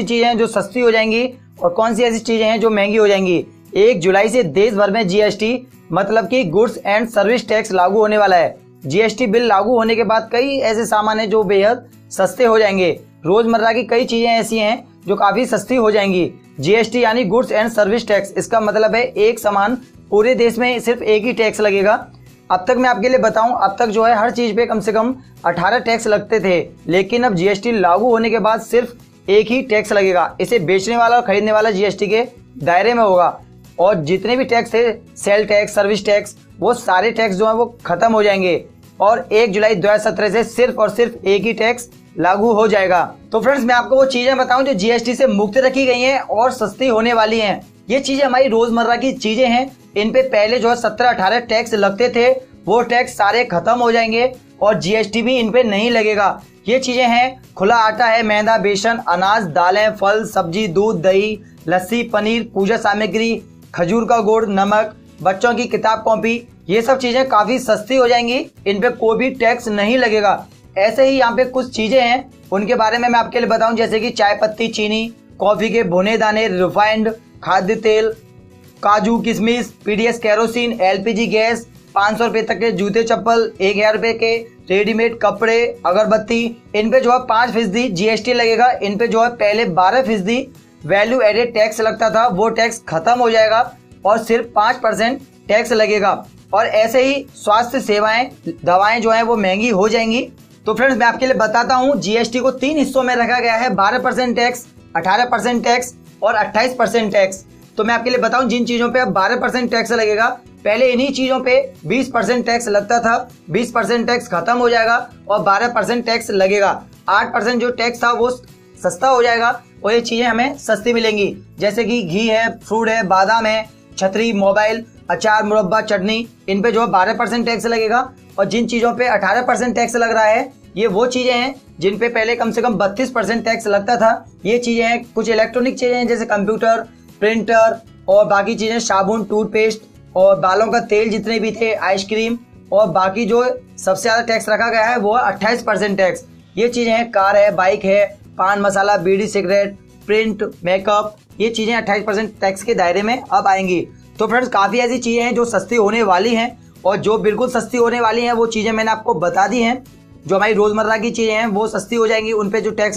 चीजें हैं जो सस्ती हो जाएंगी और कौन सी ऐसी चीजें हैं जो महंगी हो जाएंगी। 1 जुलाई से देश भर में जीएसटी मतलब कि गुड्स एंड सर्विस टैक्स लागू होने वाला है। जीएसटी बिल लागू होने के बाद कई ऐसे सामान हैं जो बेहद सस्ते हो जाएंगे। रोजमर्रा की कई चीजें ऐसी हैं जो काफी सस्ती हो जाएंगी। जीएसटी यानी गुड्स एंड सर्विस टैक्स, इसका मतलब है एक सामान पूरे देश में सिर्फ एक ही टैक्स लगेगा। अब तक मैं आपके लिए बताऊं, अब तक जो है हर चीज पे कम से कम 18 टैक्स लगते थे, लेकिन अब जीएसटी लागू होने के बाद सिर्फ एक ही टैक्स लगेगा। इसे बेचने वाला और खरीदने वाला जीएसटी के दायरे में होगा और जितने भी टैक्स थे, सेल टैक्स, सर्विस टैक्स, वो सारे टैक्स जो है वो खत्म हो जाएंगे और 1 जुलाई 2017 से सिर्फ और सिर्फ एक ही टैक्स लागू हो जाएगा। तो फ्रेंड्स, मैं आपको वो चीजें बताऊं जो जीएसटी से मुक्त रखी गई हैं और सस्ती होने वाली हैं। ये चीजें हमारी रोजमर्रा की चीजें हैं। इन पे पहले जो है 17-18 टैक्स लगते थे, वो टैक्स सारे खत्म हो जाएंगे और जीएसटी भी इन पे नहीं लगेगा। ये चीजें हैं, खुला आटा है, मैदा, बेसन, अनाज, दालें, फल, सब्जी, दूध, दही, लस्सी, पनीर, पूजा सामग्री, खजूर का गुड़, नमक, बच्चों की किताब कॉपी, ये सब चीजें काफी सस्ती हो जाएंगी। इन पे कोई भी टैक्स नहीं लगेगा। ऐसे ही यहाँ पे कुछ चीजें हैं, उनके बारे में मैं आपके लिए बताऊं, जैसे कि चाय पत्ती, चीनी, कॉफी के भुने दाने, रिफाइंड खाद्य तेल, काजू, किशमिश, पीडीएस केरोसिन, एलपीजी गैस, 500 रुपए तक के जूते चप्पल, 1000 रुपए के रेडीमेड कपड़े, अगरबत्ती, इन पे जो है 5% जीएसटी लगेगा। इन पे जो है पहले 12% वैल्यू एडेड टैक्स लगता था, वो टैक्स खत्म हो जाएगा और सिर्फ 5% टैक्स लगेगा। और ऐसे ही स्वास्थ्य सेवाएं, दवाएं जो है वो महंगी हो जाएंगी। तो फ्रेंड्स, मैं आपके लिए बताता हूँ, जीएसटी को 3 हिस्सों में रखा गया है, 12% टैक्स, 18% टैक्स और 28% टैक्स। तो मैं आपके लिए बताऊं, जिन चीजों पे अब 12% टैक्स लगेगा, पहले इन्हीं चीजों पे 20% टैक्स लगता था, 20% टैक्स खत्म हो जाएगा और 12% टैक्स लगेगा। 8% जो टैक्स था वो सस्ता हो जाएगा और ये चीजें हमें सस्ती मिलेंगी, जैसे कि घी है, फ्रूट है, बादाम है, छतरी, मोबाइल, अचार, मुरब्बा, चटनी, इन पे जो है 12% टैक्स लगेगा। और जिन चीजों पे 18% टैक्स लग रहा है, ये वो चीजें हैं जिन पे पहले कम से कम 32% टैक्स लगता था। ये चीजें हैं, कुछ इलेक्ट्रॉनिक चीजें हैं जैसे कंप्यूटर, प्रिंटर और बाकी चीजें, साबुन, टूथपेस्ट और बालों का तेल जितने भी थे, आइसक्रीम, और बाकी जो सबसे ज्यादा टैक्स रखा गया है वो है 28% टैक्स। ये चीजें हैं, कार है, बाइक है, पान मसाला, बीड़ी, सिगरेट, प्रिंट, मेकअप, ये चीजें 28% टैक्स के दायरे में अब आएंगी। तो फ्रेंड्स, काफी ऐसी चीजें हैं जो सस्ती होने वाली हैं और जो बिल्कुल सस्ती होने वाली हैं वो चीजें मैंने आपको बता दी हैं। जो हमारी रोजमर्रा की चीजें हैं वो सस्ती हो जाएंगी, उन पे जो टैक्स